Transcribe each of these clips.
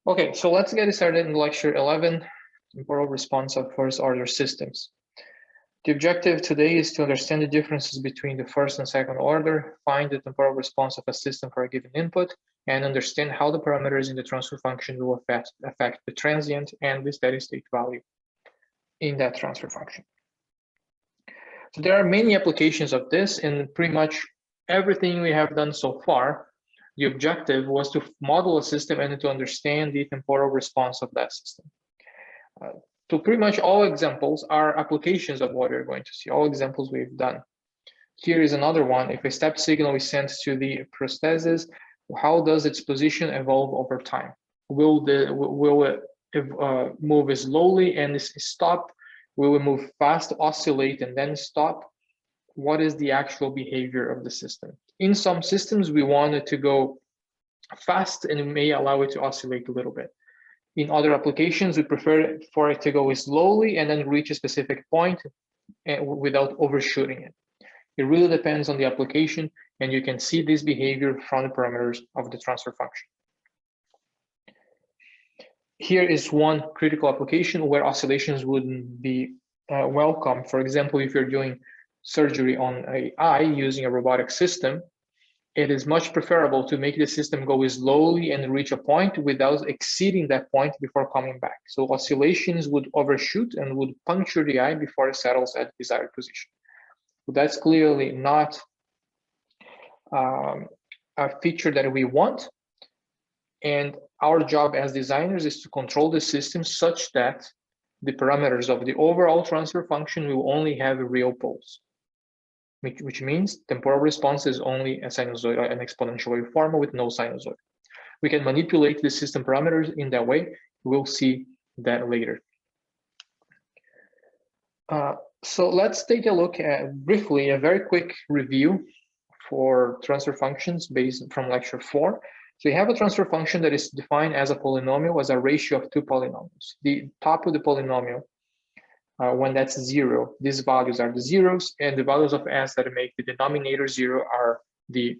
Okay, so let's get started in lecture 11, temporal response of first order systems. The objective today is to understand the differences between the first and second order, find the temporal response of a system for a given input, and understand how the parameters in the transfer function will affect the transient and the steady state value in that transfer function. So there are many applications of this, and pretty much everything we have done so far, the objective was to model a system and to understand the temporal response of that system. So pretty much all examples are applications of what we're going to see, all examples we've done. Here is another one. If a step signal is sent to the prosthesis, how does its position evolve over time? Will it move slowly and stop? Will it move fast, oscillate, and then stop? What is the actual behavior of the system? In some systems, we want it to go fast and it may allow it to oscillate a little bit. In other applications, we prefer for it to go slowly and then reach a specific point without overshooting it. It really depends on the application, and you can see this behavior from the parameters of the transfer function. Here is one critical application where oscillations wouldn't be welcome. For example, if you're doing surgery on an eye using a robotic system, it is much preferable to make the system go slowly and reach a point without exceeding that point before coming back. So oscillations would overshoot and would puncture the eye before it settles at the desired position. So that's clearly not a feature that we want. And our job as designers is to control the system such that the parameters of the overall transfer function will only have real poles, which means temporal response is only a sinusoidal and exponential waveform with no sinusoid. We can manipulate the system parameters in that way. We'll see that later. So let's take a look at briefly a very quick review for transfer functions based from lecture 4. So you have a transfer function that is defined as a polynomial, as a ratio of two polynomials. The top of the polynomial, when that's 0, these values are the zeros, and the values of s that make the denominator 0 are the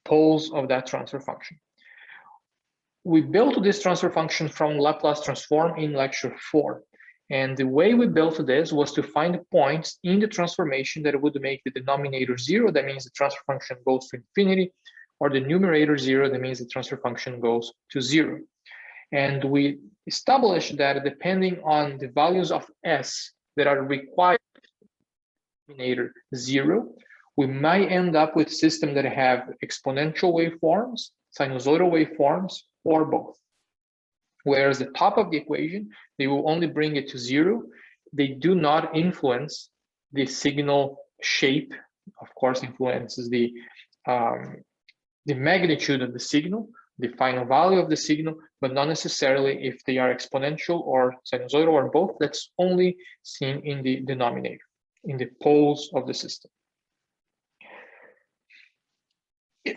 poles of that transfer function. We built this transfer function from Laplace transform in lecture 4. And the way we built this was to find points in the transformation that would make the denominator 0, that means the transfer function goes to infinity, or the numerator 0, that means the transfer function goes to 0. And we established that depending on the values of s that are required for denominator 0, we might end up with systems that have exponential waveforms, sinusoidal waveforms, or both. Whereas the top of the equation, they will only bring it to 0. They do not influence the signal shape. Of course, influences the magnitude of the signal, the final value of the signal, but not necessarily if they are exponential or sinusoidal or both. That's only seen in the denominator, in the poles of the system.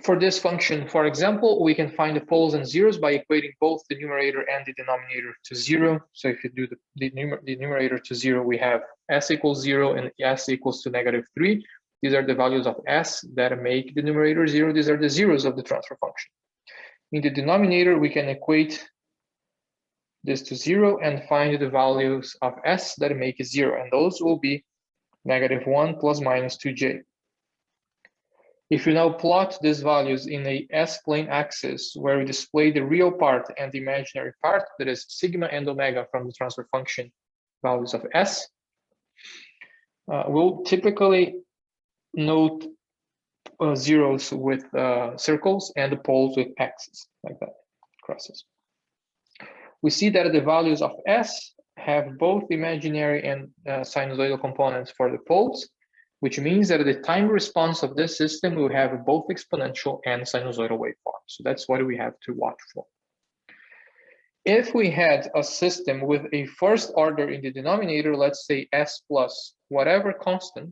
For this function, for example, we can find the poles and zeros by equating both the numerator and the denominator to 0. So if you do the numerator to 0, we have s equals 0 and s equals to -3. These are the values of s that make the numerator 0. These are the zeros of the transfer function. In the denominator, we can equate this to 0 and find the values of s that make it 0. And those will be -1 plus -2j. If you now plot these values in a s-plane axis where we display the real part and the imaginary part, that is sigma and omega from the transfer function values of s, we'll typically note zeros with circles and the poles with x's, like that, crosses. We see that the values of s have both imaginary and sinusoidal components for the poles, which means that the time response of this system will have both exponential and sinusoidal waveforms. So that's what we have to watch for. If we had a system with a first order in the denominator, let's say s plus whatever constant,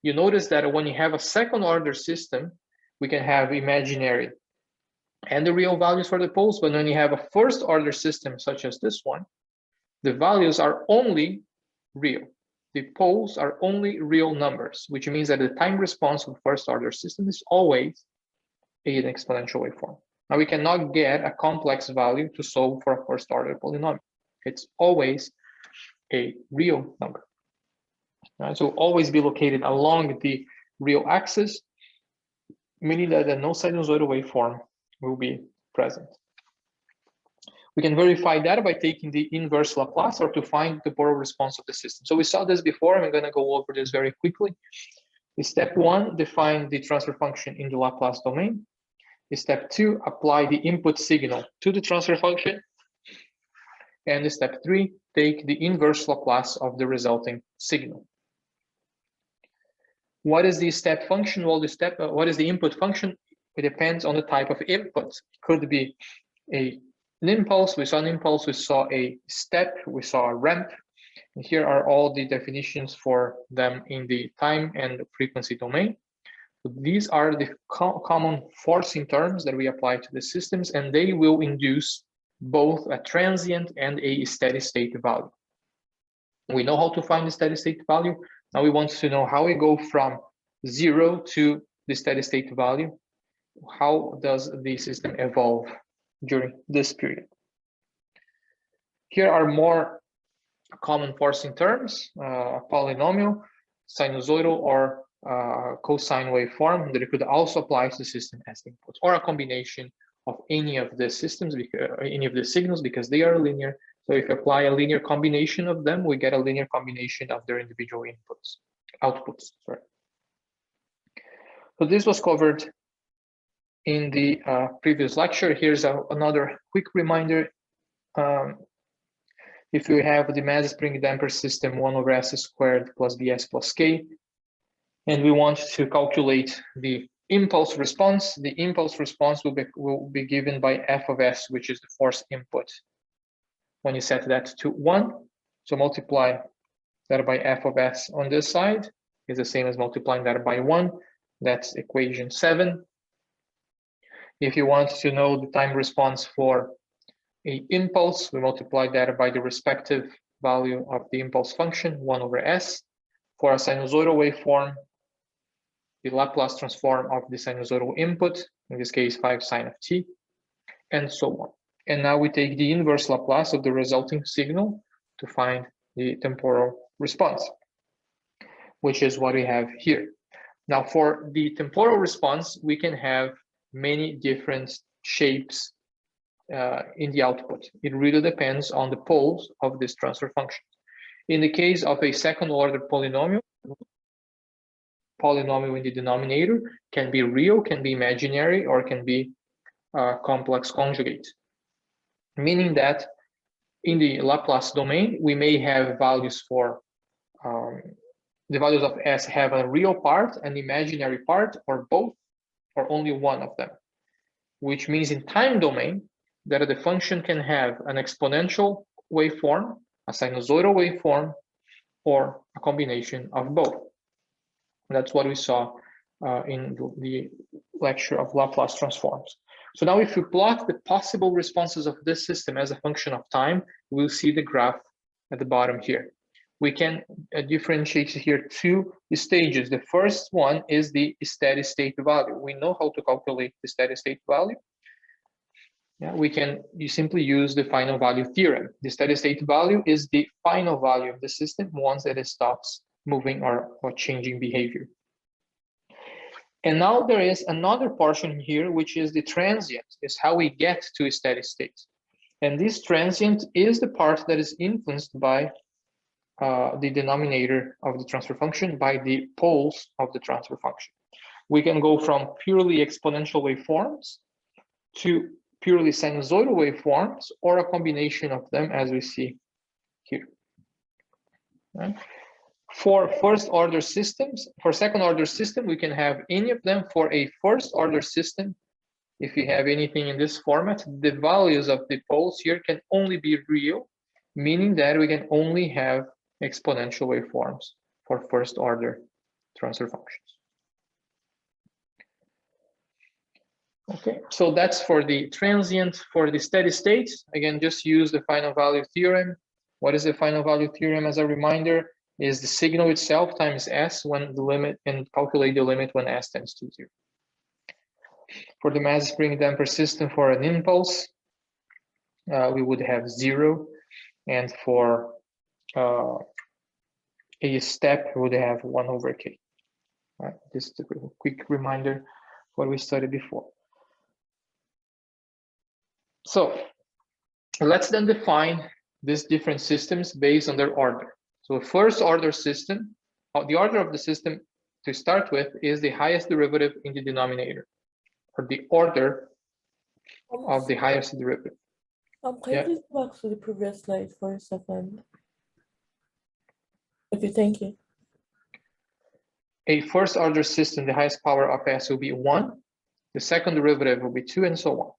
you notice that when you have a second order system, we can have imaginary and the real values for the poles, but when you have a first order system such as this one, the values are only real. The poles are only real numbers, which means that the time response of the first order system is always an exponential waveform. Now we cannot get a complex value to solve for a first order polynomial. It's always a real number. Right? So always be located along the real axis, meaning that no sinusoidal waveform will be present. We can verify that by taking the inverse Laplace or to find the temporal response of the system. So we saw this before, I'm going to go over this very quickly. Step 1, define the transfer function in the Laplace domain. Step 2, apply the input signal to the transfer function. And step 3, take the inverse Laplace of the resulting signal. What is the step function? Well, what is the input function? It depends on the type of input. It could be an impulse. We saw an impulse. We saw a step. We saw a ramp. And here are all the definitions for them in the time and frequency domain. So these are the common forcing terms that we apply to the systems, and they will induce both a transient and a steady state value. We know how to find the steady state value. Now we want to know how we go from 0 to the steady state value. How does the system evolve during this period? Here are more common forcing terms, polynomial, sinusoidal, or cosine waveform that could also apply to the system as input, or a combination of any of the systems, any of the signals, because they are linear. So if you apply a linear combination of them, we get a linear combination of their individual outputs. Sorry. So this was covered in the previous lecture. Here's another quick reminder. If you have the mass spring damper system 1 over s squared plus bs plus k, and we want to calculate the impulse response, the impulse response will be given by f of s, which is the force input. When you set that to 1, so multiply that by f of s on this side is the same as multiplying that by 1. That's equation 7. If you want to know the time response for an impulse, we multiply that by the respective value of the impulse function, 1 over s. For a sinusoidal waveform, the Laplace transform of the sinusoidal input, in this case 5 sine of t, and so on. And now we take the inverse Laplace of the resulting signal to find the temporal response, which is what we have here. Now for the temporal response, we can have many different shapes in the output. It really depends on the poles of this transfer function. In the case of a second order polynomial in the denominator can be real, can be imaginary, or can be complex conjugate. Meaning that in the Laplace domain, we may have values for the values of s have a real part, an imaginary part, or both, or only one of them. Which means in time domain, that the function can have an exponential waveform, a sinusoidal waveform, or a combination of both. That's what we saw in the lecture of Laplace transforms. So now if you plot the possible responses of this system as a function of time, we'll see the graph at the bottom here. We can differentiate here two stages. The first one is the steady state value. We know how to calculate the steady state value. Yeah, you simply use the final value theorem. The steady state value is the final value of the system once it stops moving or changing behavior. And now there is another portion here, which is the transient, is how we get to a steady state. And this transient is the part that is influenced by the denominator of the transfer function, by the poles of the transfer function. We can go from purely exponential waveforms to purely sinusoidal waveforms, or a combination of them, as we see here. Right? For first order systems, for second order system, we can have any of them. For a first order system, if you have anything in this format, the values of the poles here can only be real, meaning that we can only have exponential waveforms for first order transfer functions. Okay, so that's for the transient. For the steady state, again, just use the final value theorem. What is the final value theorem? As a reminder, is the signal itself times s when the limit, and calculate the limit when s tends to 0. For the mass spring damper system, for an impulse, we would have 0, and for a step, we would have 1 over k. Right? This is a quick reminder what we studied before. So let's then define these different systems based on their order. So the first order system, the order of the system to start with is the highest derivative in the denominator, or the order of the highest derivative. Can you please go back to the previous slide for a second? Okay, thank you. A first order system, the highest power of s will be 1, the second derivative will be 2, and so on.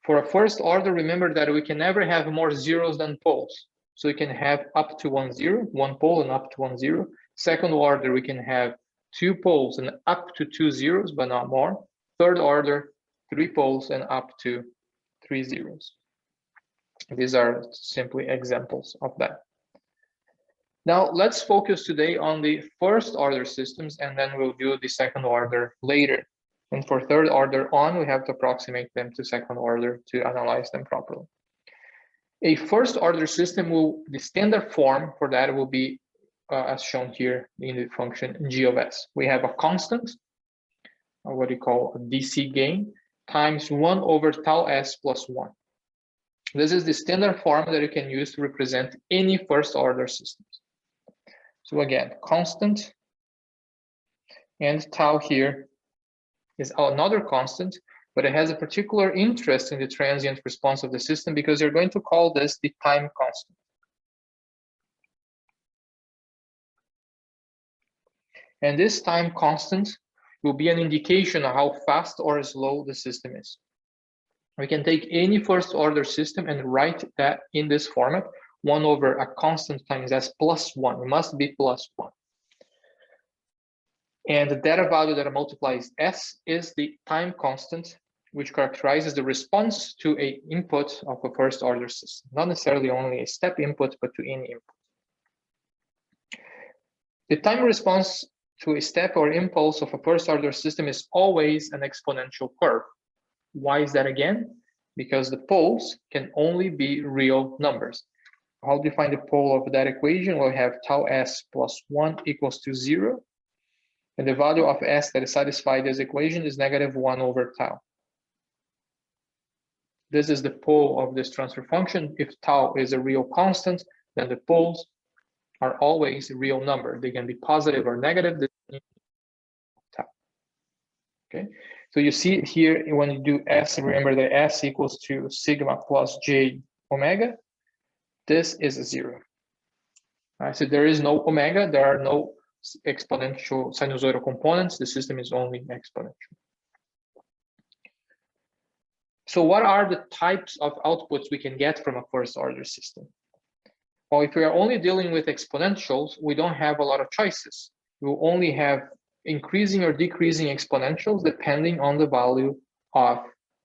For a first order, remember that we can never have more zeros than poles. So we can have up to 1 0, 1 pole and up to 1 0. Second order, we can have 2 poles and up to 2 zeros, but not more. Third order, 3 poles and up to 3 zeros. These are simply examples of that. Now let's focus today on the first order systems, and then we'll do the second order later. And for third order on, we have to approximate them to second order to analyze them properly. A first order system the standard form for that will be as shown here in the function g of s. We have a constant, or what we call a DC gain, times 1 over tau s plus 1. This is the standard form that you can use to represent any first order systems. So again, constant, and tau here is another constant, but it has a particular interest in the transient response of the system because you're going to call this the time constant. And this time constant will be an indication of how fast or slow the system is. We can take any first order system and write that in this format, 1 over a constant times s plus 1. It must be plus 1. And the data value that multiplies s is the time constant, which characterizes the response to an input of a first order system. Not necessarily only a step input, but to any input. The time response to a step or impulse of a first order system is always an exponential curve. Why is that again? Because the poles can only be real numbers. How do you find the pole of that equation? We'll have tau s plus 1 equals to 0. And the value of s that is satisfied this equation is negative 1 over tau. This is the pole of this transfer function. If tau is a real constant, then the poles are always a real number. They can be positive or negative. Tau. Okay, so you see here when you do s, remember that s equals to sigma plus j omega. This is a 0. All right, so there is no omega. There are no exponential sinusoidal components. The system is only exponential. So what are the types of outputs we can get from a first order system? Well, if we are only dealing with exponentials, we don't have a lot of choices. We will only have increasing or decreasing exponentials depending on the value of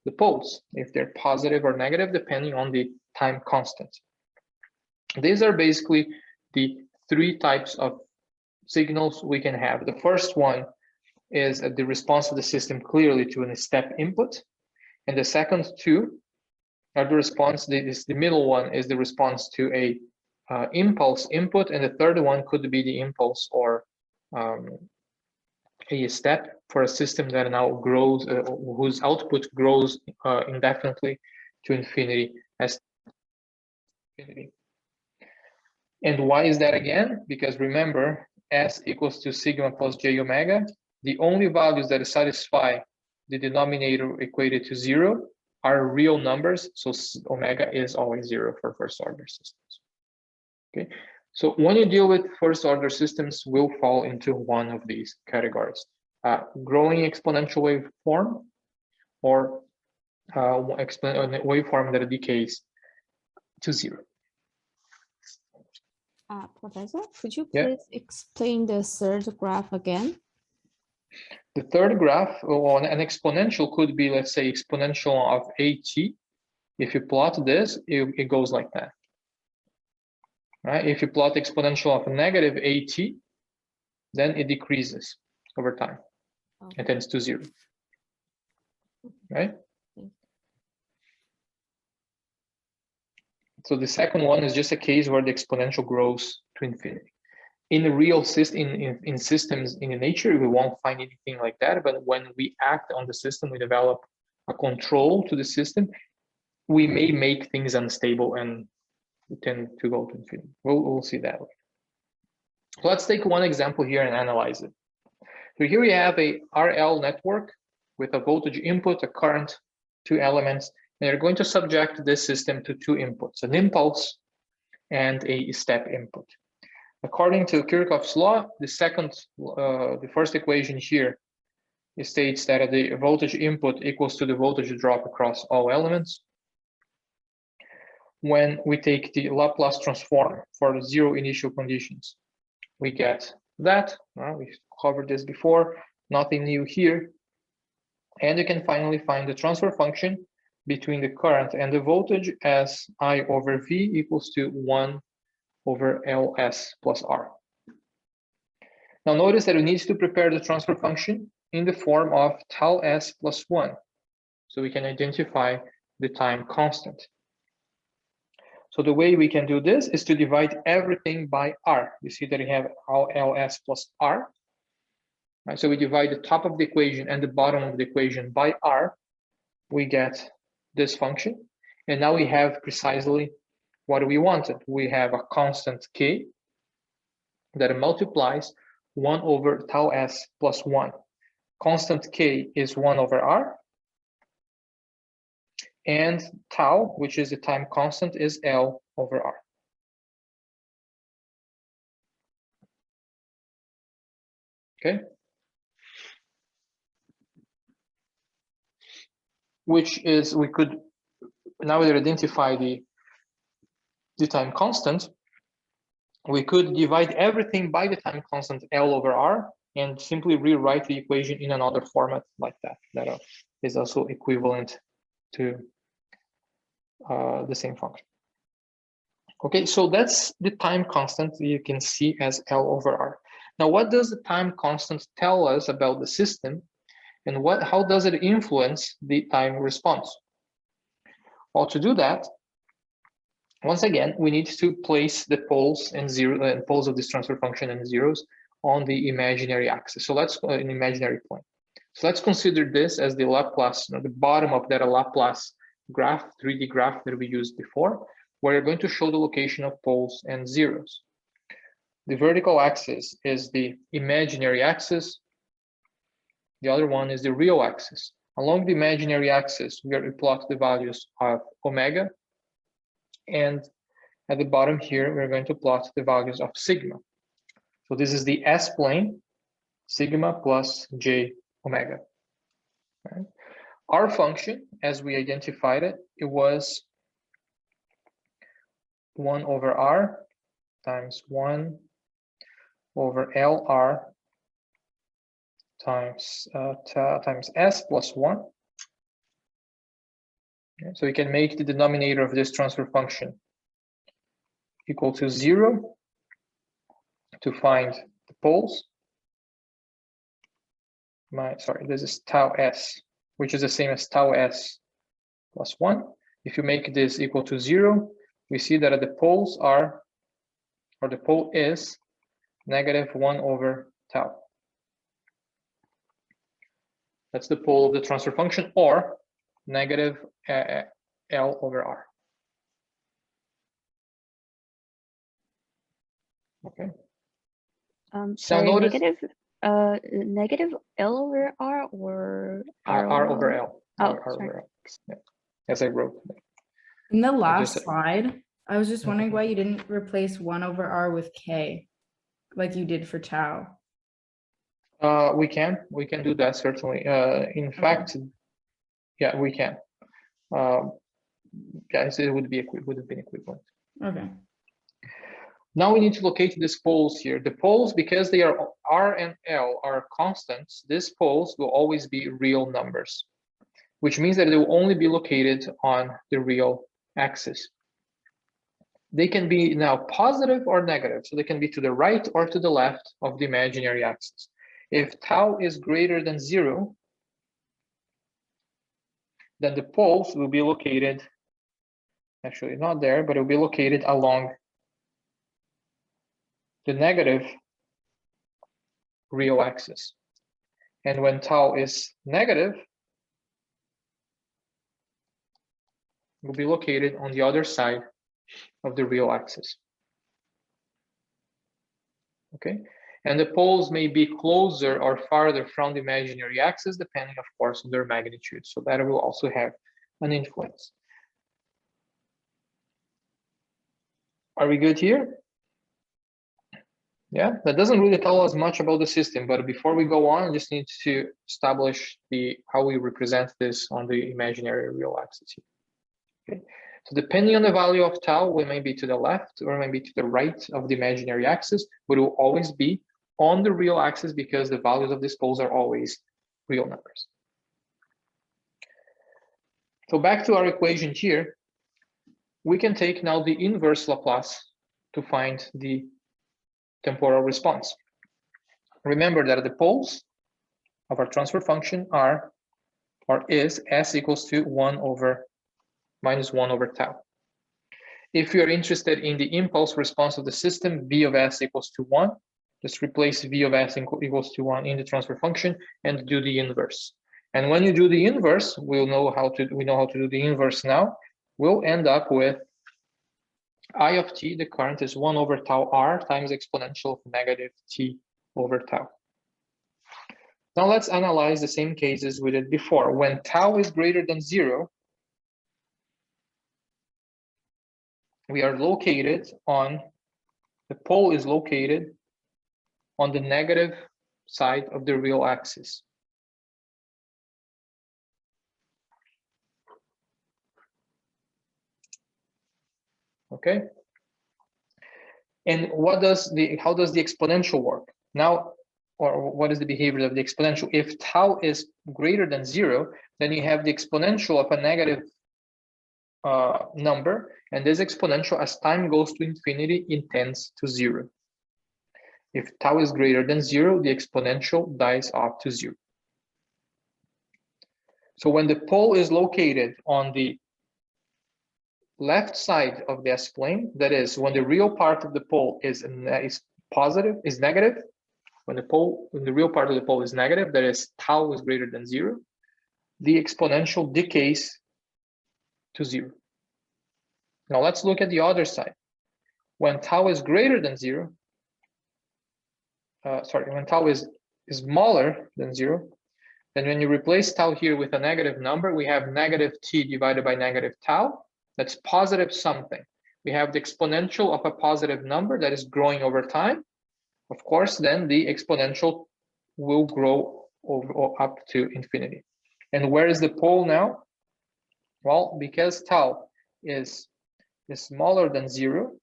the poles, if they're positive or negative, depending on the time constant. These are basically the 3 types of signals we can have. The first one is the response of the system clearly to a step input. And the second 2 are the response, the middle one is the response to a impulse input. And the third one could be the impulse or a step for a system that now grows, whose output grows indefinitely to infinity as infinity. And why is that again? Because remember, s equals to sigma plus j omega. The only values that satisfy the denominator equated to 0 are real numbers. So omega is always 0 for first order systems. Okay, so when you deal with first order systems, will fall into one of these categories: growing exponential waveform, or waveform that decays to 0. Professor, could you please explain the third graph again? The third graph on an exponential could be, let's say, exponential of at. If you plot this, it goes like that. Right? If you plot exponential of a negative at, then it decreases over time. Okay. It tends to 0. right? So the second one is just a case where the exponential grows to infinity. In the real system, in systems in nature, we won't find anything like that. But when we act on the system, we develop a control to the system, we may make things unstable and tend to go to infinity. We'll see that. So let's take one example here and analyze it. So here we have a RL network with a voltage input, a current, two elements, and you're going to subject this system to two inputs, an impulse and a step input. According to Kirchhoff's law, the first equation here states that the voltage input equals to the voltage drop across all elements. When we take the Laplace transform for the zero initial conditions, we get that. We covered this before, nothing new here. And you can finally find the transfer function between the current and the voltage as I over V equals to 1 over Ls plus R. Now notice that we need to prepare the transfer function in the form of tau s plus 1, so we can identify the time constant. So the way we can do this is to divide everything by R. You see that we have Ls plus R. Right, so we divide the top of the equation and the bottom of the equation by R. We get this function. And now we have precisely what we wanted. We have a constant K that multiplies 1 over tau s plus 1. Constant K is 1 over R. And tau, which is the time constant, is L over R. Okay. Which is, we could, now we identify the time constant, we could divide everything by the time constant L over R and simply rewrite the equation in another format like that. That is also equivalent to the same function. Okay, so that's the time constant you can see as L over R. Now, what does the time constant tell us about the system, and how does it influence the time response? Well, to do that, once again, we need to place the poles and poles of this transfer function and zeros on the imaginary axis. So let's an imaginary point. So let's consider this as the Laplace, the bottom of that Laplace graph, 3D graph that we used before, where you're going to show the location of poles and zeros. The vertical axis is the imaginary axis. The other one is the real axis. Along the imaginary axis, we plot the values of omega. And at the bottom here, we're going to plot the values of sigma. So this is the S-plane, sigma plus j omega. Right? Our function, as we identified it, it was 1 over R times 1 over LR times S plus 1. Okay, so we can make the denominator of this transfer function equal to 0 to find the poles. This is tau S, which is the same as tau S plus 1. If you make this equal to 0, we see that the poles are, or the pole is negative 1 over tau. That's the pole of the transfer function, or negative L over R. Okay. Sorry, now notice, negative L over R or R over L. Oh, R over L. Yeah. As I wrote. In the last slide, I was just wondering why you didn't replace 1 over R with K, like you did for tau. We can do that, certainly. In fact, yeah, we can. Guys, it would have been equivalent. Okay. Now we need to locate these poles here. The poles, because they are R and L are constants, these poles will always be real numbers, which means that they will only be located on the real axis. They can be now positive or negative, so they can be to the right or to the left of the imaginary axis. If tau is greater than 0, then the poles will be located, actually not there, but it will be located along the negative real axis. And when tau is negative, it will be located on the other side of the real axis. Okay, and the poles may be closer or farther from the imaginary axis, depending, of course, on their magnitude. So that will also have an influence. Are we good here? Yeah, that doesn't really tell us much about the system, but before we go on, I just need to establish how we represent this on the imaginary real axis here. Okay, so depending on the value of tau, we may be to the left or maybe to the right of the imaginary axis, but it will always be on the real axis because the values of these poles are always real numbers. So back to our equation here, we can take now the inverse Laplace to find the temporal response. Remember that the poles of our transfer function are, or is, s equals to minus 1 over tau. If you are interested in the impulse response of the system, v of s equals to 1, just replace v of s equals to 1 in the transfer function and do the inverse. And when you do the inverse, we know how to do the inverse now. We'll end up with I of t, the current, is 1 over tau r times exponential of negative t over tau. Now let's analyze the same cases we did before. When tau is greater than 0, we are located on, the pole is located on the negative side of the real axis. Okay. And how does the exponential work? Now, or what is the behavior of the exponential? If tau is greater than 0, then you have the exponential of a negative number, and this exponential, as time goes to infinity, it tends to 0. If tau is greater than 0, the exponential dies off to 0. So when the pole is located on the left side of the S-plane, that is, when the real part of the pole is negative, when the real part of the pole is negative, that is, tau is greater than 0, the exponential decays to 0. Now let's look at the other side. When tau is greater than 0, when tau is smaller than 0, then when you replace tau here with a negative number, we have negative t divided by negative tau. That's positive something. We have the exponential of a positive number that is growing over time. Of course, then the exponential will grow up to infinity. And where is the pole now? Well, because tau is smaller than 0,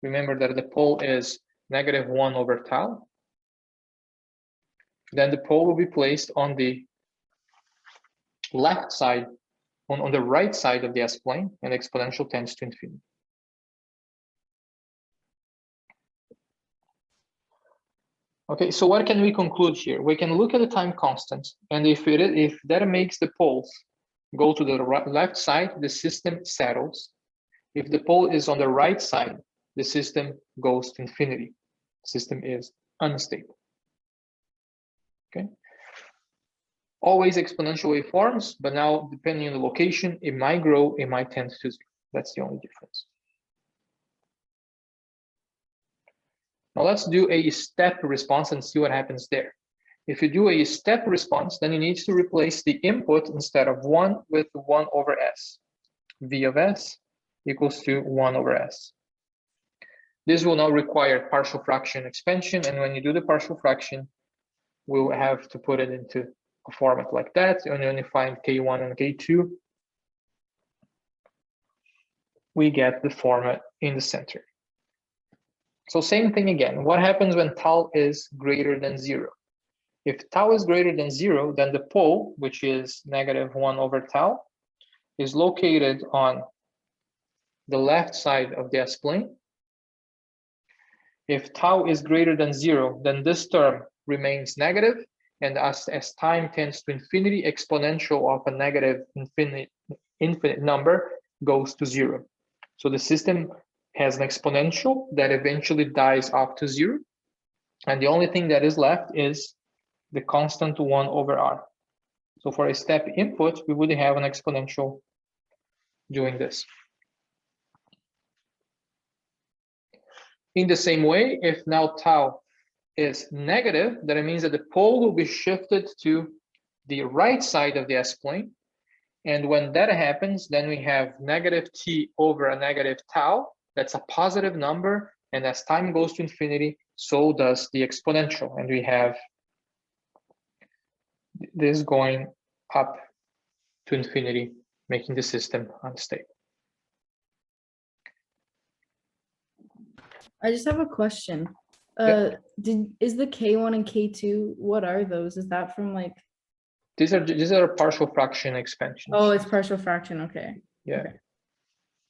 remember that the pole is negative 1 over tau, then the pole will be placed on the left side, on the right side of the S-plane, and exponential tends to infinity. Okay, so what can we conclude here? We can look at the time constant, and if that makes the poles go to the left side, the system settles. If the pole is on the right side, the system goes to infinity. The system is unstable. Okay. Always exponential waveforms, but now depending on the location, it might grow, it might tend to 0. That's the only difference. Now let's do a step response and see what happens there. If you do a step response, then you need to replace the input instead of 1 with 1 over s. V of s equals to 1 over s. This will now require partial fraction expansion, and when you do the partial fraction, we'll have to put it into a format like that, and when you find K1 and K2, we get the format in the center. So same thing again. What happens when tau is greater than 0? If tau is greater than 0, then the pole, which is negative 1 over tau, is located on the left side of the S-plane. If tau is greater than 0, then this term remains negative, and as time tends to infinity, exponential of a negative infinite number goes to 0. So the system has an exponential that eventually dies off to 0, and the only thing that is left is the constant 1 over r. So for a step input, we would have an exponential doing this. In the same way, if now tau is negative, that means that the pole will be shifted to the right side of the S-plane. And when that happens, then we have negative t over a negative tau. That's a positive number. And as time goes to infinity, so does the exponential. And we have this going up to infinity, making the system unstable. I just have a question. Is the K1 and K2, what are those? Is that from like? These are partial fraction expansions. Oh, it's partial fraction, okay. Yeah. Okay.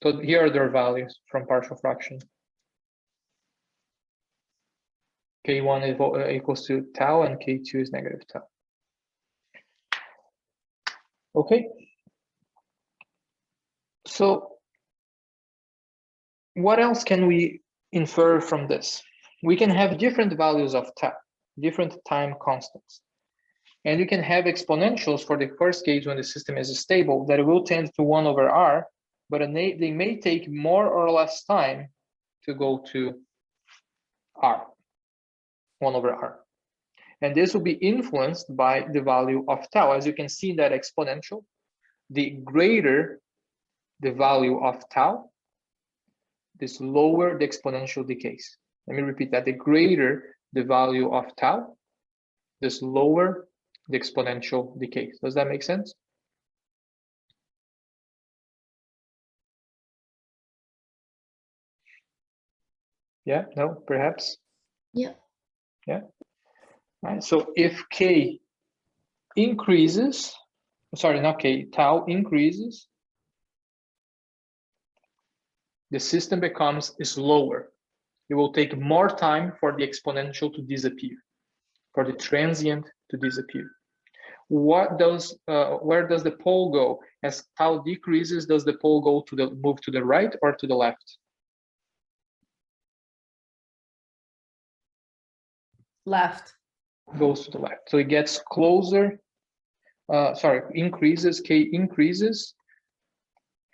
So here are their values from partial fraction. K1 is equals to tau and K2 is negative tau. Okay. So what else can we infer from this? We can have different values of tau, different time constants. And you can have exponentials for the first case when the system is stable that will tend to 1 over r, but they may take more or less time to go to r, 1 over r. And this will be influenced by the value of tau. As you can see in that exponential, the greater the value of tau, the slower the exponential decays. Let me repeat that. The greater the value of tau, the slower the exponential decays. Does that make sense? Yeah, no, perhaps? Yeah. Yeah. All right, so if k increases, sorry, not k, tau increases, the system becomes slower. It will take more time for the exponential to disappear, for the transient to disappear. Where does the pole go? As tau decreases, does the pole go to move to the right or to the left? Left. Goes to the left. So it gets closer. Increases. K increases.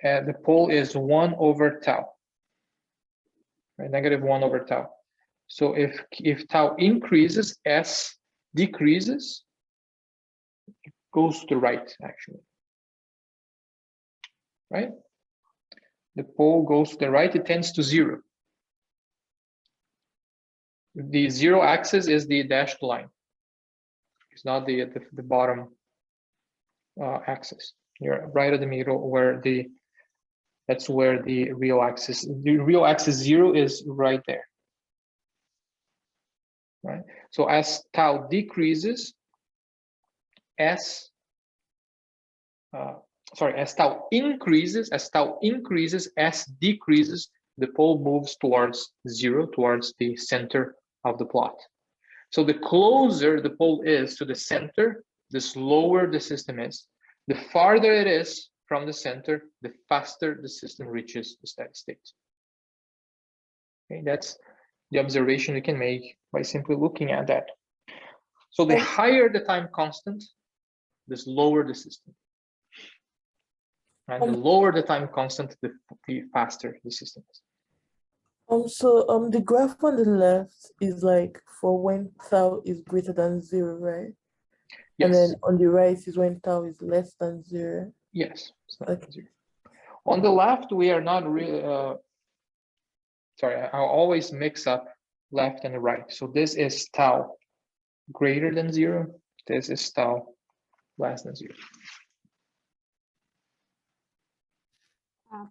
The pole is 1 over tau. Right, negative 1 over tau. So if tau increases, S decreases, it goes to the right, actually. Right? The pole goes to the right, it tends to 0. The 0 axis is the dashed line. It's not the bottom axis. You're right at the middle where that's where the real axis 0 is right there. Right? So as tau decreases, as tau increases, S decreases, the pole moves towards 0, towards the center of the plot. So the closer the pole is to the center, the slower the system is. The farther it is from the center, the faster the system reaches the steady state. Okay, that's the observation we can make by simply looking at that. So the higher the time constant, the slower the system. And the lower the time constant, the faster the system is. So the graph on the left is like for when tau is greater than 0, right? Yes. And then on the right is when tau is less than 0. Yes. Okay. 0. On the left, we are not really. Sorry, I always mix up left and right. So this is tau greater than 0. This is tau less than 0.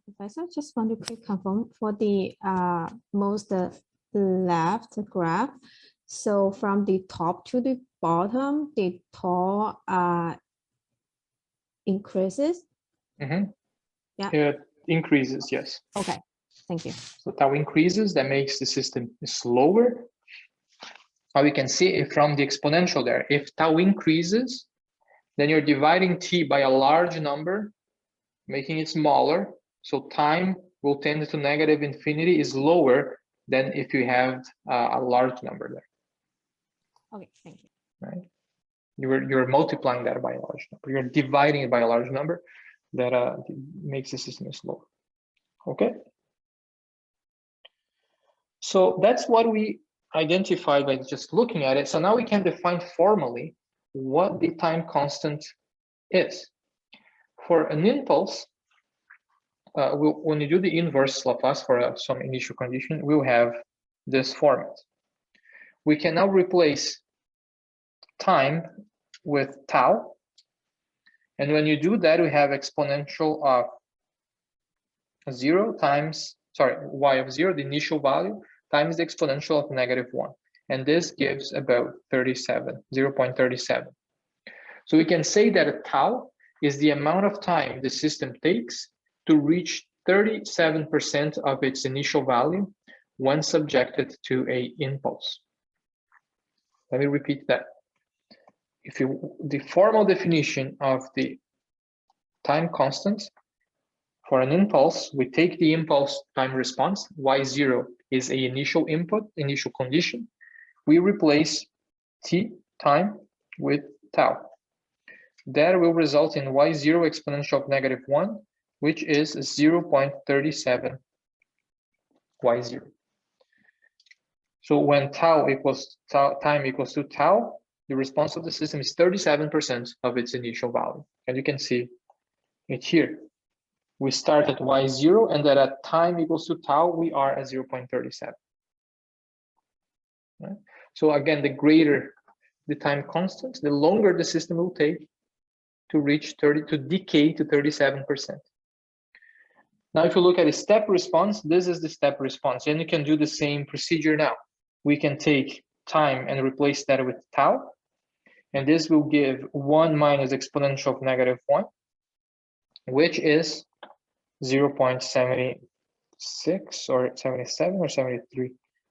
Professor, just want to quick confirm for the most left graph. So from the top to the bottom, the tau increases. Mm-hmm. Yeah. It increases, yes. Okay, thank you. So tau increases, that makes the system slower. Now we can see it from the exponential there. If tau increases, then you're dividing t by a large number, making it smaller. So time will tend to negative infinity is lower than if you have a large number there. Okay, thank you. Right? You're multiplying that by a large number. You're dividing it by a large number that makes the system slower. Okay. So that's what we identified by just looking at it. So now we can define formally what the time constant is. For an impulse, when you do the inverse Laplace for some initial condition, we'll have this format. We can now replace time with tau. And when you do that, we have exponential of 0 times, sorry, y of 0, the initial value, times the exponential of -1. And this gives about 37, 0.37. So we can say that a tau is the amount of time the system takes to reach 37% of its initial value when subjected to an impulse. Let me repeat that. The formal definition of the time constant for an impulse, we take the impulse time response, y0 is an initial input, initial condition. We replace t, time, with tau. That will result in y0 exponential of -1, which is 0.37 y0. So when tau equals tau, time equals to tau, the response of the system is 37% of its initial value. And you can see it here. We start at y0, and that at time equals to tau, we are at 0.37. Right? So again, the greater the time constant, the longer the system will take to reach to decay to 37%. Now, if you look at a step response, this is the step response, and you can do the same procedure now. We can take time and replace that with tau, and this will give 1 minus exponential of -1, which is 0.76 or 77 or 73. I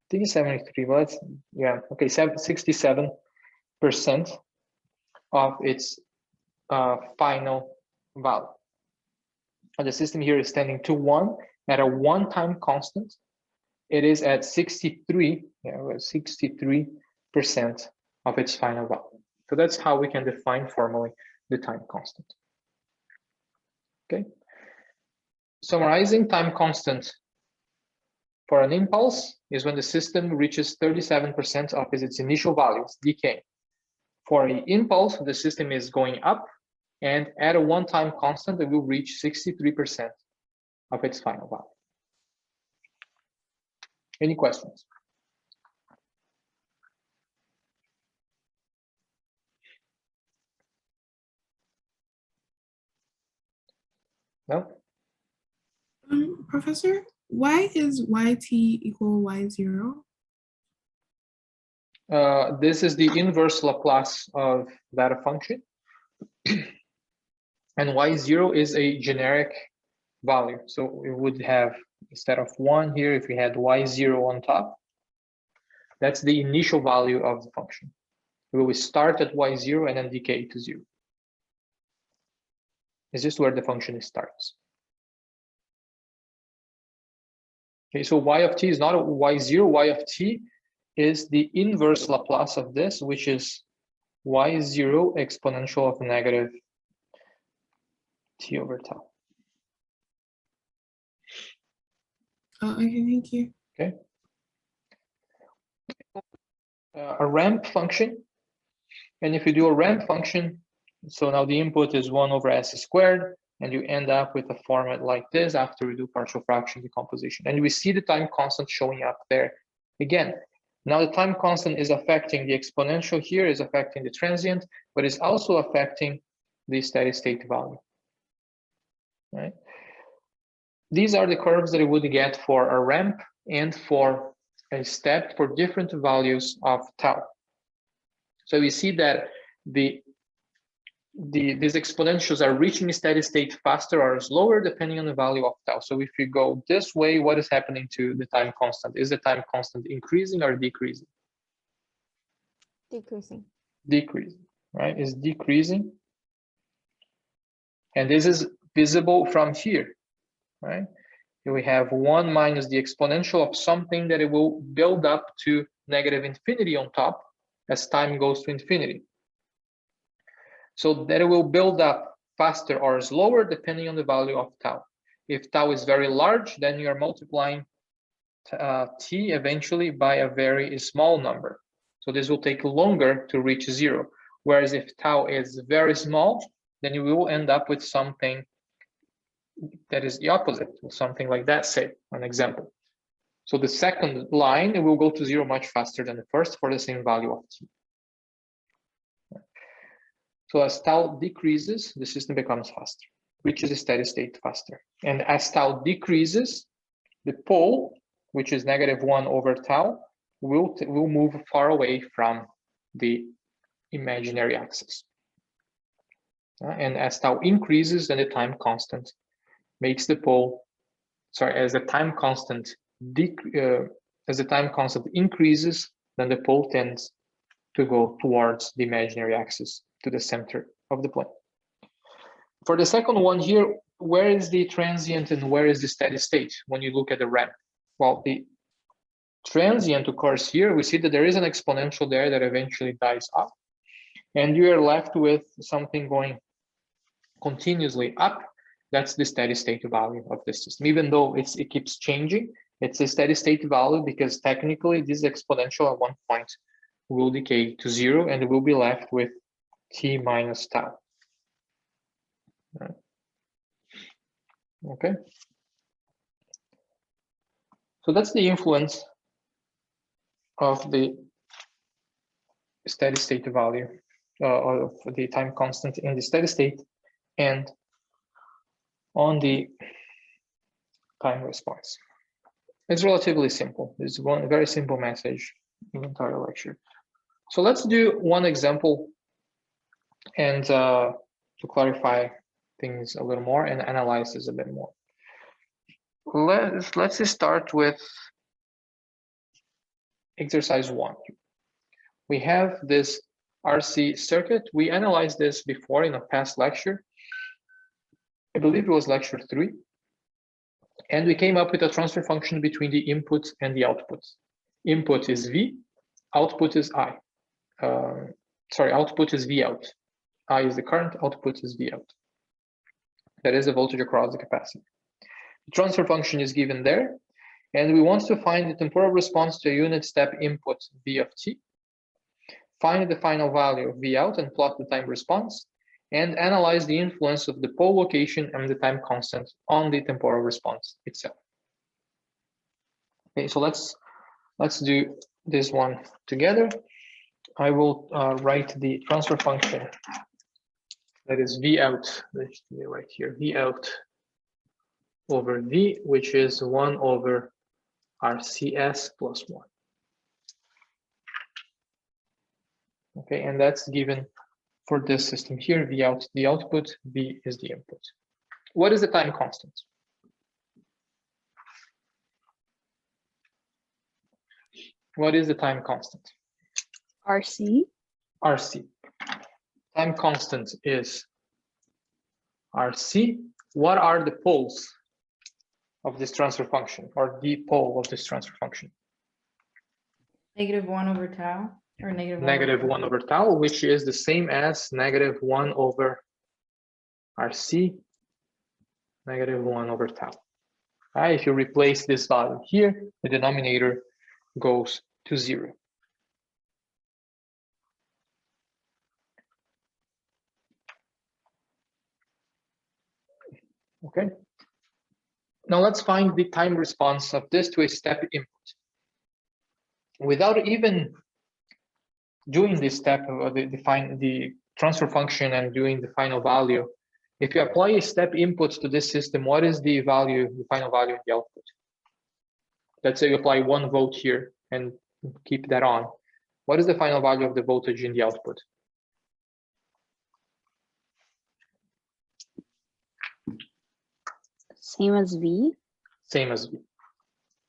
think it's 73, but let's, yeah, okay, 67% of its final value. And the system here is standing to 1 at a one-time constant. It is at 63, yeah, 63% of its final value. So that's how we can define formally the time constant. Okay. Summarizing, time constant for an impulse is when the system reaches 37% of its initial values, decay. For an impulse, the system is going up, and at a one-time constant, it will reach 63% of its final value. Any questions? No? Professor, why is yt equal y0? This is the inverse Laplace of that function. And y0 is a generic value. So we would have, instead of 1 here, if we had y0 on top, that's the initial value of the function. We will start at y0 and then decay to 0. It's just where the function starts. Okay, so y of t is not a y0. Y of t is the inverse Laplace of this, which is y0 exponential of negative t over tau. Okay, thank you. Okay. A ramp function, and if you do a ramp function, so now the input is 1 over s squared, and you end up with a format like this after we do partial fraction decomposition. And we see the time constant showing up there again. Now the time constant is affecting the exponential here, is affecting the transient, but it's also affecting the steady state value. Right? These are the curves that you would get for a ramp and for a step for different values of tau. So we see that these exponentials are reaching steady state faster or slower depending on the value of tau. So if you go this way, what is happening to the time constant? Is the time constant increasing or decreasing? Decreasing. Decreasing, right? Is decreasing. And this is visible from here, right? Here we have 1 minus the exponential of something that it will build up to negative infinity on top as time goes to infinity. So that it will build up faster or slower depending on the value of tau. If tau is very large, then you are multiplying t eventually by a very small number. So this will take longer to reach 0. Whereas if tau is very small, then you will end up with something that is the opposite, something like that, say, an example. So the second line, it will go to 0 much faster than the first for the same value of t. So as tau decreases, the system becomes faster, reaches a steady state faster. And as tau decreases, the pole, which is -1 over tau, will move far away from the imaginary axis. And as tau increases, then the time constant makes the pole, as the time constant increases, then the pole tends to go towards the imaginary axis, to the center of the plane. For the second one here, where is the transient and where is the steady state when you look at the ramp? Well, the transient occurs here. We see that there is an exponential there that eventually dies off, and you are left with something going continuously up. That's the steady state value of the system. Even though it keeps changing, it's a steady state value because technically this exponential at one point will decay to 0 and we'll be left with t minus tau. Right. Okay. So that's the influence of the steady state value of the time constant in the steady state and on the time response. It's relatively simple. It's one very simple message in the entire lecture. So let's do one example and to clarify things a little more and analyze this a bit more. Let's start with exercise 1. We have this RC circuit. We analyzed this before in a past lecture. I believe it was lecture 3. And we came up with a transfer function between the input and the output. Input is V, output is I. Output is V out. I is the current, output is V out. That is the voltage across the capacitor. The transfer function is given there, and we want to find the temporal response to a unit step input V of t, find the final value of V out and plot the time response, and analyze the influence of the pole location and the time constant on the temporal response itself. Okay, so let's do this one together. I will write the transfer function that is V out, let's do it right here, V out over V, which is 1 over RCS plus 1. Okay, and that's given for this system here. V out the output, V is the input. What is the time constant? What is the time constant? RC. RC. Time constant is RC. What are the poles of this transfer function, or the pole of this transfer function? -1 over tau, or -1 over tau, which is the same as -1 over RC, -1 over tau. If you replace this value here, the denominator goes to 0. Okay. Now let's find the time response of this to a step input. Without even doing this step of the transfer function and doing the final value, if you apply a step input to this system, what is the value, the final value of the output? Let's say you apply 1 volt here and keep that on. What is the final value of the voltage in the output? Same as V. Same as V.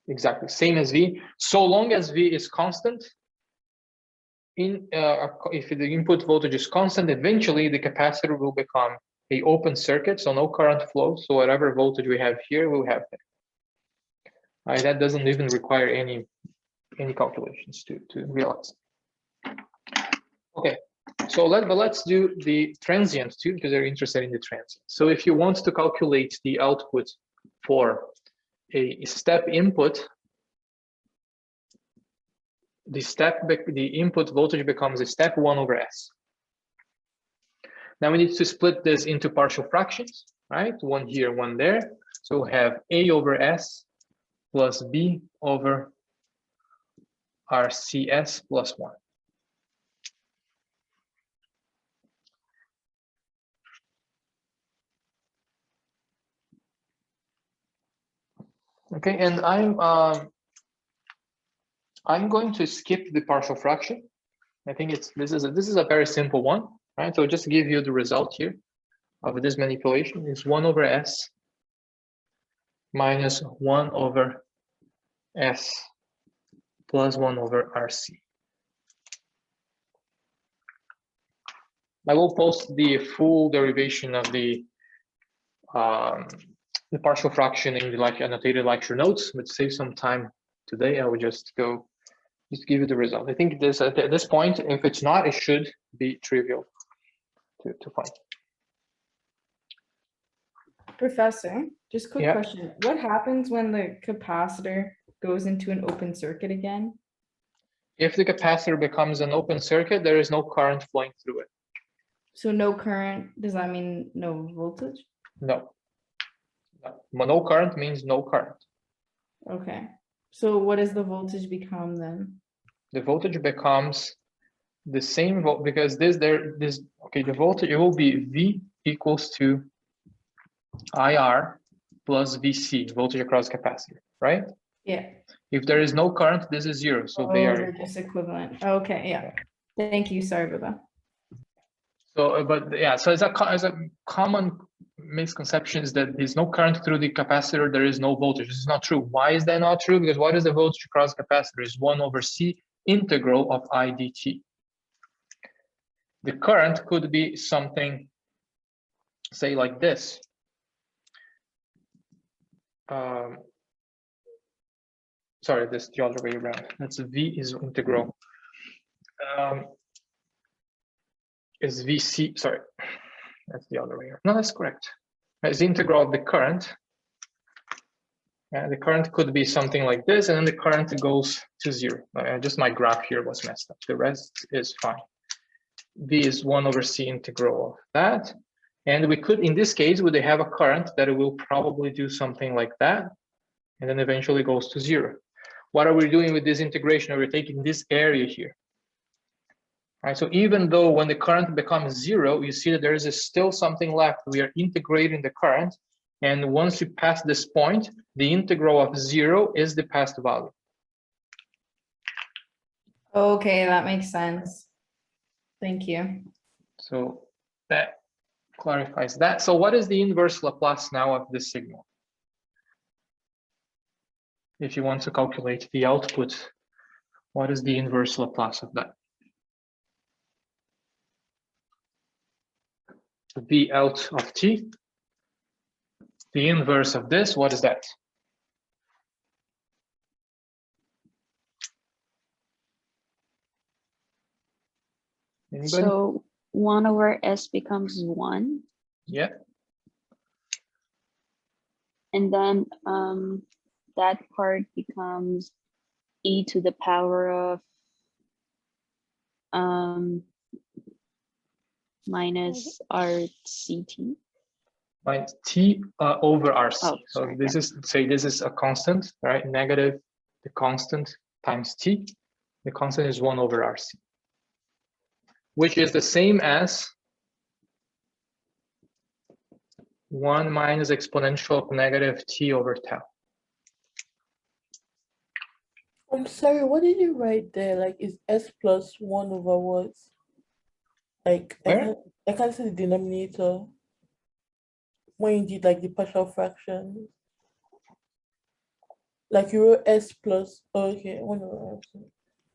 Exactly, same as V. So long as V is constant, if the input voltage is constant, eventually the capacitor will become a open circuit, so no current flow. So whatever voltage we have here, we'll have there. All right, that doesn't even require any calculations to realize. Okay, so let's do the transient too, because they're interested in the transient. So if you want to calculate the output for a step input, the input voltage becomes a step 1 over S. Now we need to split this into partial fractions, right? One here, one there. So we'll have A over S plus B over RCS plus 1. Okay, and I'm going to skip the partial fraction. I think this is a very simple one, right? So just to give you the result here of this manipulation is 1 over S minus 1 over S plus 1 over RC. I will post the full derivation of the partial fraction in the annotated lecture notes, but to save some time today, I will just give you the result. I think this at this point, if it's not, it should be trivial to find. Professor, just quick Yeah. question. What happens when the capacitor goes into an open circuit again? If the capacitor becomes an open circuit, there is no current flowing through it. So no current, does that mean no voltage? No. No current means no current. Okay. So what does the voltage become then? The voltage becomes the same because the voltage, it will be V equals to IR plus VC, voltage across capacitor, right? Yeah. If there is no current, this is 0, so they are they're just equivalent. Okay, yeah. Thank you. Sorry about that. So, but yeah, so as a common misconception is that there's no current through the capacitor, there is no voltage. This is not true. Why is that not true? Because what is the voltage across capacitor? Is 1 over C integral of I dt. The current could be something, say like this. Sorry, this is the other way around. That's V is integral. Is VC, sorry, that's the other way around. No, that's correct. It's the integral of the current. The current could be something like this, and then the current goes to 0. Just my graph here was messed up. The rest is fine. V is 1 over C integral of that. And we could, in this case, would they have a current that it will probably do something like that, and then eventually goes to 0. What are we doing with this integration? We're taking this area here. Right, so even though when the current becomes 0, you see that there is still something left. We are integrating the current. And once you pass this point, the integral of 0 is the past value. Okay, that makes sense. Thank you. So that clarifies that. So what is the inverse Laplace now of this signal? If you want to calculate the output, what is the inverse Laplace of that? V out of t. The inverse of this, what is that? Anybody? So 1 over S becomes 1. Yeah. And then that part becomes e to the power of minus RCT. Minus t over RC. Oh, so sorry, this is, say this is a constant, right? Negative the constant times t. The constant is 1 over RC, which is the same as 1 minus exponential of negative t over tau. I'm sorry, what did you write there? Like, is S plus 1 over what? Like, I can't see the denominator when you did like the partial fraction. Like you wrote S plus, oh, okay, 1 over RC.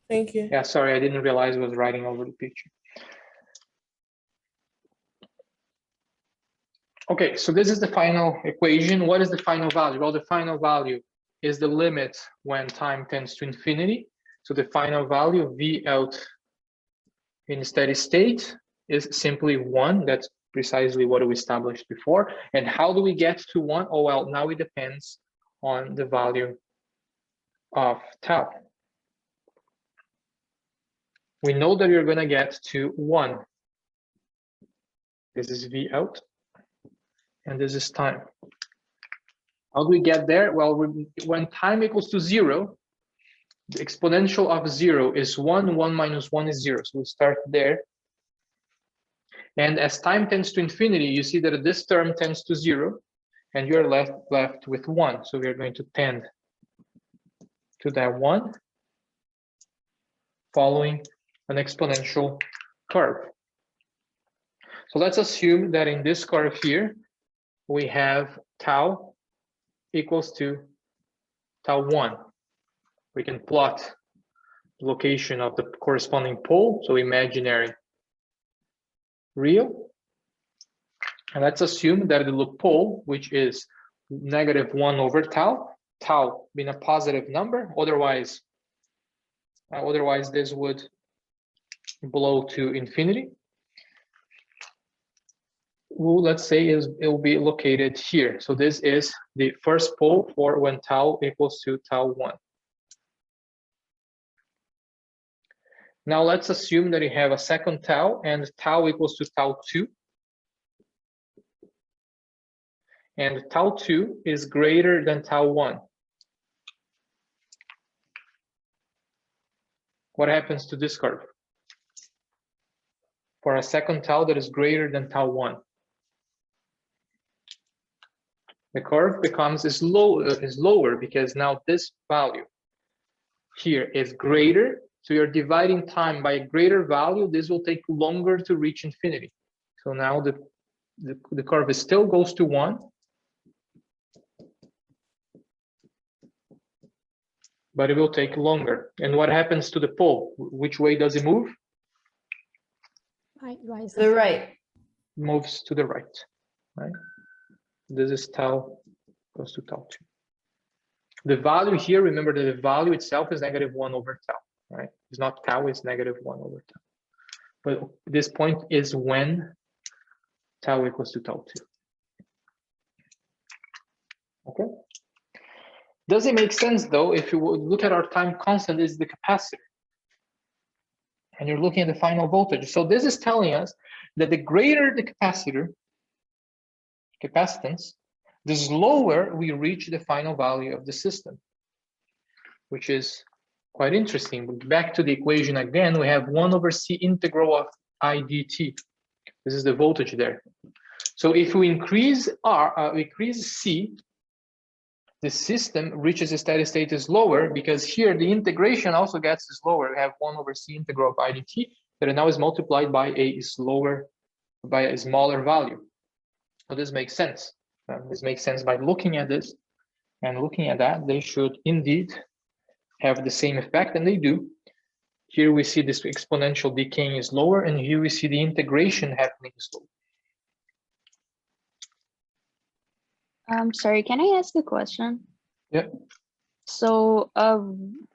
Thank you. Yeah, sorry, I didn't realize I was writing over the picture. Okay, so this is the final equation. What is the final value? Well, the final value is the limit when time tends to infinity. So the final value V out in steady state is simply 1. That's precisely what we established before. And how do we get to 1? Oh, well, now it depends on the value of tau. We know that you're going to get to 1. This is V out, and this is time. How do we get there? Well, when time equals to 0, the exponential of 0 is 1. 1 minus 1 is 0. So we start there. And as time tends to infinity, you see that this term tends to 0, and you're left with 1. So we are going to tend to that 1, following an exponential curve. So let's assume that in this curve here, we have tau equals to tau 1. We can plot the location of the corresponding pole, so imaginary, real. And let's assume that the pole, which is -1 over tau, tau being a positive number, otherwise this would blow to infinity. Well, let's say it will be located here. So this is the first pole for when tau equals to tau 1. Now let's assume that you have a second tau, and tau equals to tau 2. And tau 2 is greater than tau 1. What happens to this curve? For a second tau that is greater than tau 1. The curve is lower because now this value here is greater. So you're dividing time by a greater value. This will take longer to reach infinity. So now the curve still goes to 1. But it will take longer. And what happens to the pole? Which way does it move? Right. To the right. Moves to the right, right? This is tau goes to tau 2. The value here, remember that the value itself is -1 over tau, right? It's not tau, it's -1 over tau. But this point is when tau equals to tau 2. Okay. Does it make sense though, if you look at our time constant is the capacitor, and you're looking at the final voltage. So this is telling us that the greater the capacitance, the slower we reach the final value of the system, which is quite interesting. Back to the equation again, we have 1 over c integral of I dt. This is the voltage there. So if we increase c, the system reaches a steady state is lower, because here the integration also gets slower. We have 1 over c integral of I dt that now is multiplied by a smaller value. So this makes sense. This makes sense by looking at this and looking at that. They should indeed have the same effect, and they do. Here we see this exponential decaying is lower, and here we see the integration happening slower. Sorry, can I ask a question? Yeah. So,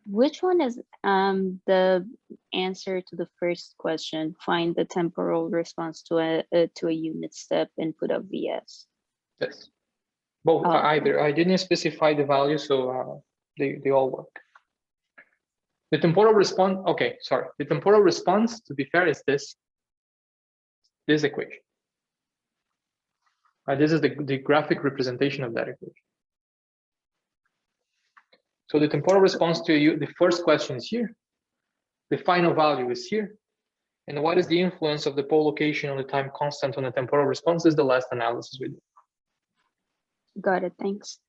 which one is the answer to the first question? Find the temporal response to a unit step input of Vs. Yes. Both either. I didn't specify the value, so they all work. The temporal response. Okay, sorry. The temporal response, to be fair, is this equation. This is the graphic representation of that equation. So the temporal response to the first question is here. The final value is here. And what is the influence of the pole location on the time constant on the temporal response is the last analysis we did. Got it, thanks.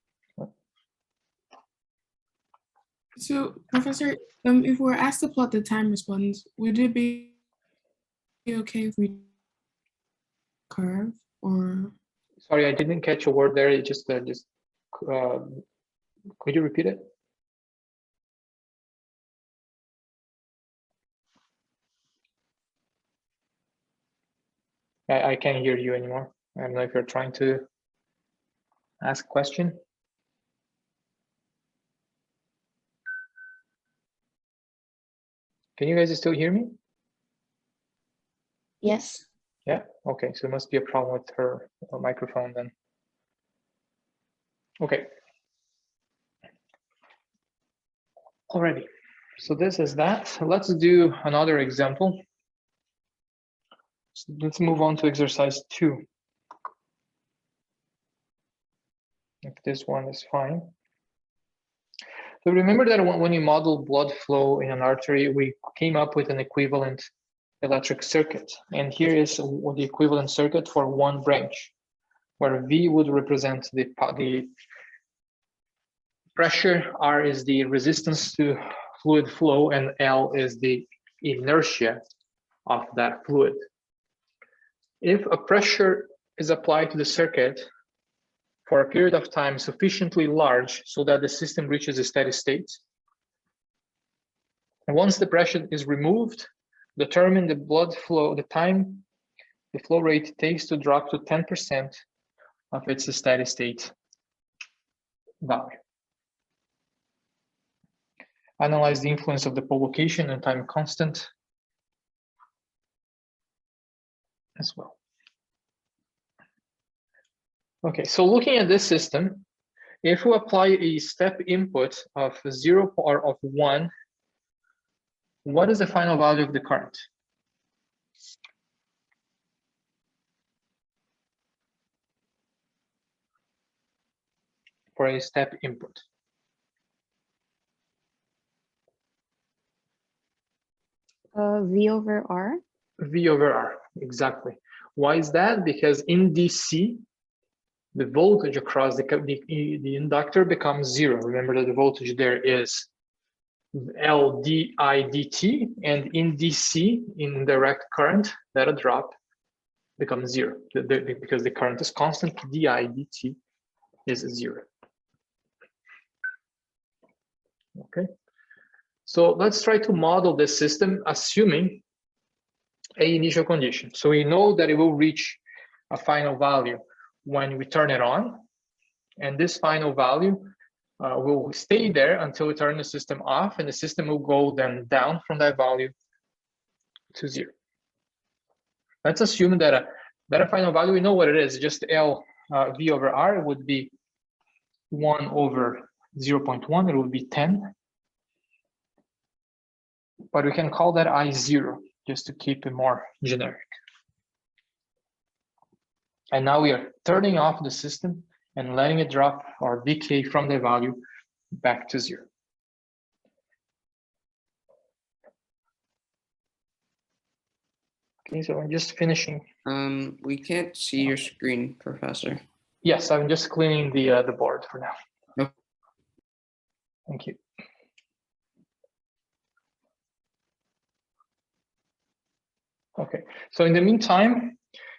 So, Professor, if we're asked to plot the time response, would it be okay if we curve or? Sorry, I didn't catch a word there. It just could you repeat it? I can't hear you anymore. I don't know if you're trying to ask a question. Can you guys still hear me? Yes. Yeah, okay, so it must be a problem with her microphone then. Okay. Alrighty, so this is that. Let's do another example. So let's move on to exercise 2. If this one is fine. So remember that when you model blood flow in an artery, we came up with an equivalent electric circuit. And here is the equivalent circuit for one branch, where V would represent the pressure, R is the resistance to fluid flow, and L is the inertia of that fluid. If a pressure is applied to the circuit for a period of time sufficiently large so that the system reaches a steady state, once the pressure is removed, determine the blood flow, the time the flow rate takes to drop to 10% of its steady state value. Analyze the influence of the pole location and time constant as well. Okay, so looking at this system, if we apply a step input of 0 or of 1, what is the final value of the current? For a step input. V over R. V over R, exactly. Why is that? Because in DC, the voltage across the inductor becomes 0. Remember that the voltage there is L di dt, and in DC, in direct current, that a drop becomes 0 because the current is constant. Di dt is 0. Okay, so let's try to model this system assuming a initial condition. So we know that it will reach a final value when we turn it on, and this final value will stay there until we turn the system off, and the system will go then down from that value to 0. Let's assume that a final value, we know what it is, just L V over R would be 1 over 0.1, it would be 10. But we can call that I0 just to keep it more generic. And now we are turning off the system and letting it drop or decay from the value back to 0. Okay, so I'm just finishing. We can't see your screen, Professor. Yes, I'm just cleaning the board for now. Okay. Thank you. Okay, so in the meantime,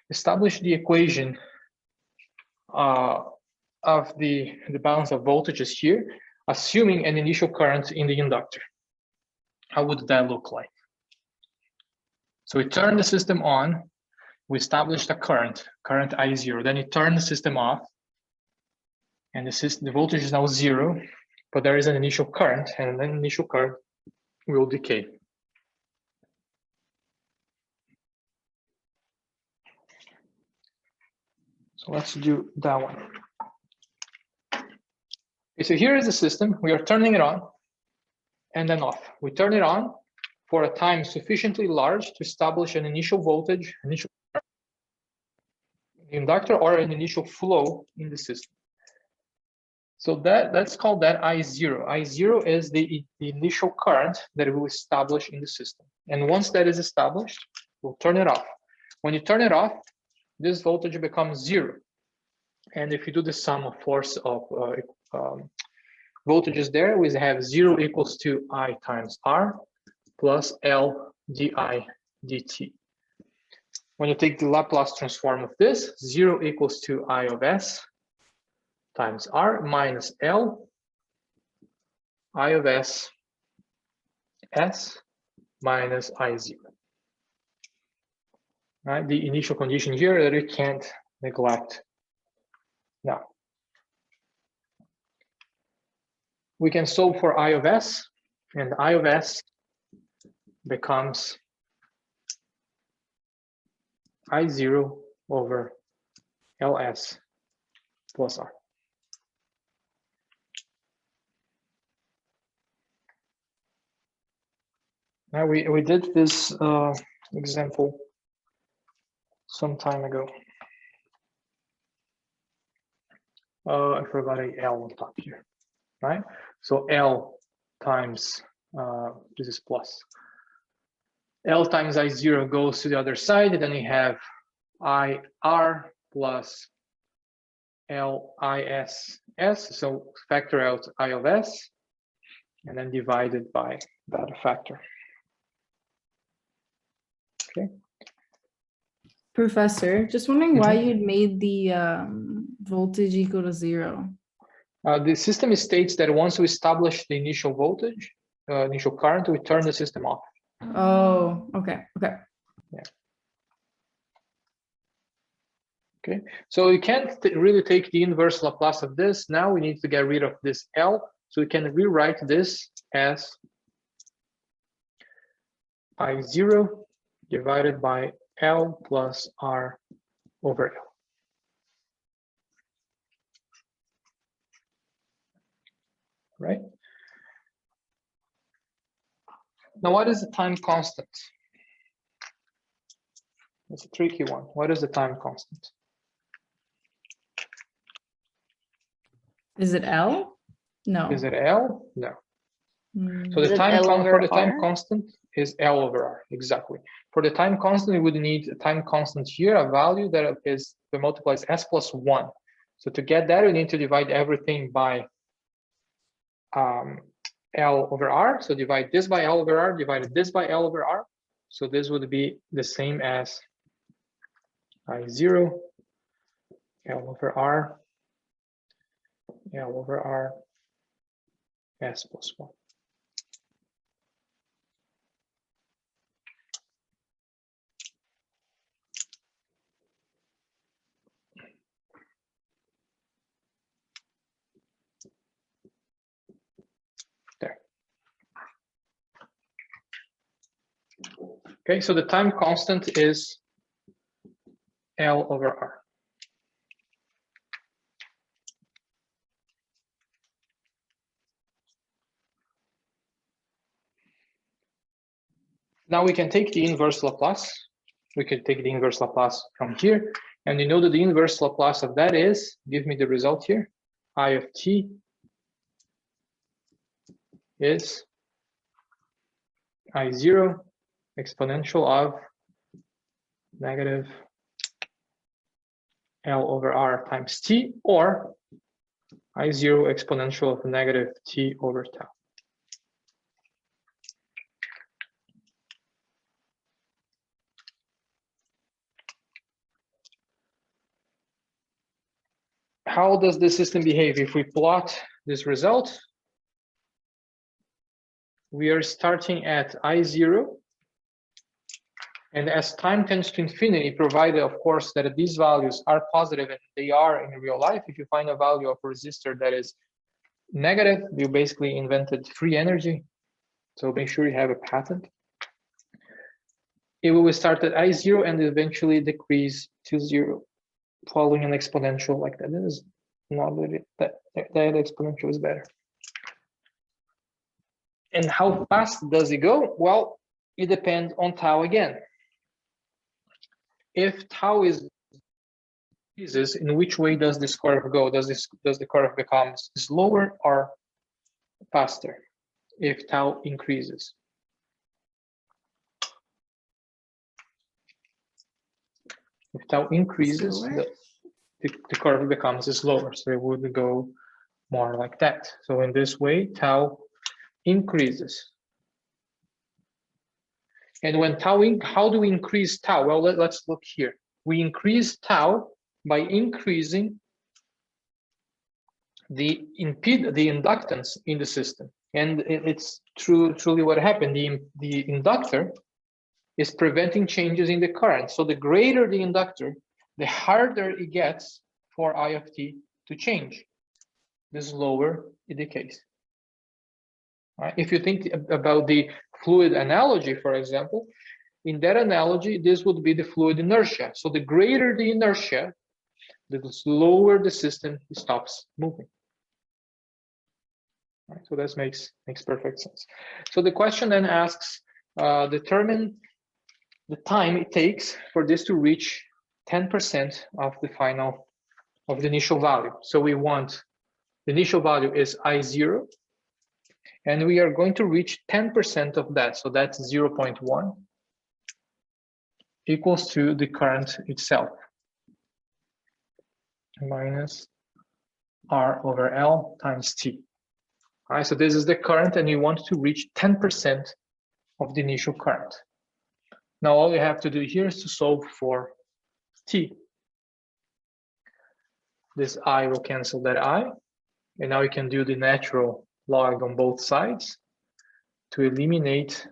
establish the equation of the balance of voltages here, assuming an initial current in the inductor. How would that look like? So we turn the system on, we established a current I0, then you turn the system off, and the voltage is now 0, but there is an initial current, and then initial current will decay. So let's do that one. Okay, so here is the system. We are turning it on and then off. We turn it on for a time sufficiently large to establish an initial voltage, initial inductor, or an initial flow in the system. So let's call that I0. I0 is the initial current that we will establish in the system. And once that is established, we'll turn it off. When you turn it off, this voltage becomes 0. And if you do the sum of force of voltages there, we have 0 equals to I times R plus L di dt. When you take the Laplace transform of this, 0 equals to I of S times R minus L I of S minus I0. right? The initial condition here that we can't neglect. Now, we can solve for I of s, and I of s becomes I0 over Ls plus R. Now we did this example some time ago. I forgot a L on top here, right? So L times, this is plus. L times I0 goes to the other side, and then we have IR plus LISS. So factor out I of s, and then divided by that factor. Okay. Professor, just wondering why you'd made the voltage equal to 0. The system states that once we establish the initial voltage, initial current, we turn the system off. Oh, okay, okay. Yeah. Okay, so we can't really take the inverse Laplace of this. Now we need to get rid of this L, so we can rewrite this as I0 divided by L plus R over L. Right? Now, what is the time constant? It's a tricky one. What is the time constant? Is it L? No. Is it L? No. So Is the it time L over for the time R? constant is L over R, exactly. For the time constant, we would need a time constant here, a value that is that multiplies s plus 1. So to get that, we need to divide everything by L over R. So divide this by L over R, divided this by L over R. So this would be the same as I0, L over R, L over R, s plus 1. There. Okay, so the time constant is L over R. Now we can take the inverse Laplace. We can take the inverse Laplace from here. And you know that the inverse Laplace of that is, give me the result here, I of t is I0 exponential of negative L over R times t, or I0 exponential of negative t over tau. How does the system behave? If we plot this result, we are starting at I0, and as time tends to infinity, provided, of course, that these values are positive, and they are in real life. If you find a value of a resistor that is negative, you basically invented free energy. So make sure you have a patent. It will start at I0 and eventually decrease to 0, following an exponential like that. This is not really, that exponential is better. And how fast does it go? Well, it depends on tau again. If tau is increases, in which way does this curve go? Does the curve become slower or faster if tau increases? If tau increases, the curve becomes slower, so it would go more like that. So in this way, tau increases. And when tau, how do we increase tau? Well, let's look here. We increase tau by increasing the inductance in the system. And it's truly what happened. The inductor is preventing changes in the current. So the greater the inductor, the harder it gets for I of t to change. The slower it decays. Right? If you think about the fluid analogy, for example, in that analogy, this would be the fluid inertia. So the greater the inertia, the slower the system stops moving. Right? So that makes perfect sense. So the question then asks, determine the time it takes for this to reach 10% of the initial value. So we want the initial value is I0, and we are going to reach 10% of that. So that's 0.1 equals to the current itself minus R over L times T. All right, so this is the current, and you want to reach 10% of the initial current. Now all you have to do here is to solve for T. This I will cancel that I, and now you can do the natural log on both sides to eliminate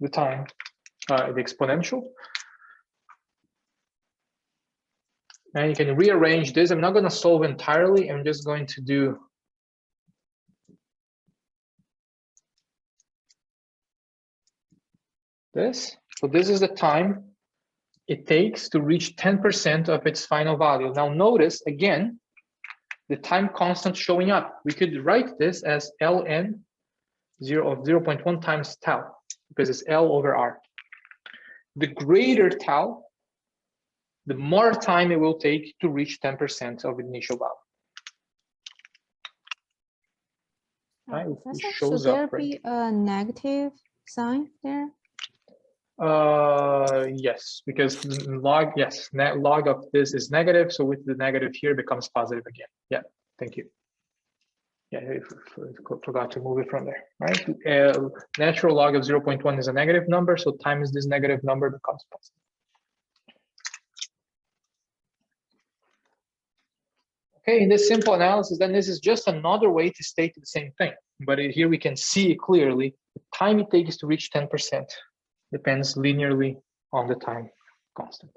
the time, the exponential. And you can rearrange this. I'm not going to solve entirely. I'm just going to do this. So this is the time it takes to reach 10% of its final value. Now notice, again, the time constant showing up. We could write this as ln 0.1 times tau, because it's L over R. The greater tau, the more time it will take to reach 10% of the initial value. Right? It shows should there up, right? be a negative sign there? Yes, because log, yes, net log of this is negative, so with the negative here it becomes positive again. Yeah, thank you. Yeah, I forgot to move it from there, right? Natural log of 0.1 is a negative number, so times this negative number becomes positive. Okay, in this simple analysis, then this is just another way to state the same thing. But here we can see clearly the time it takes to reach 10% depends linearly on the time constant.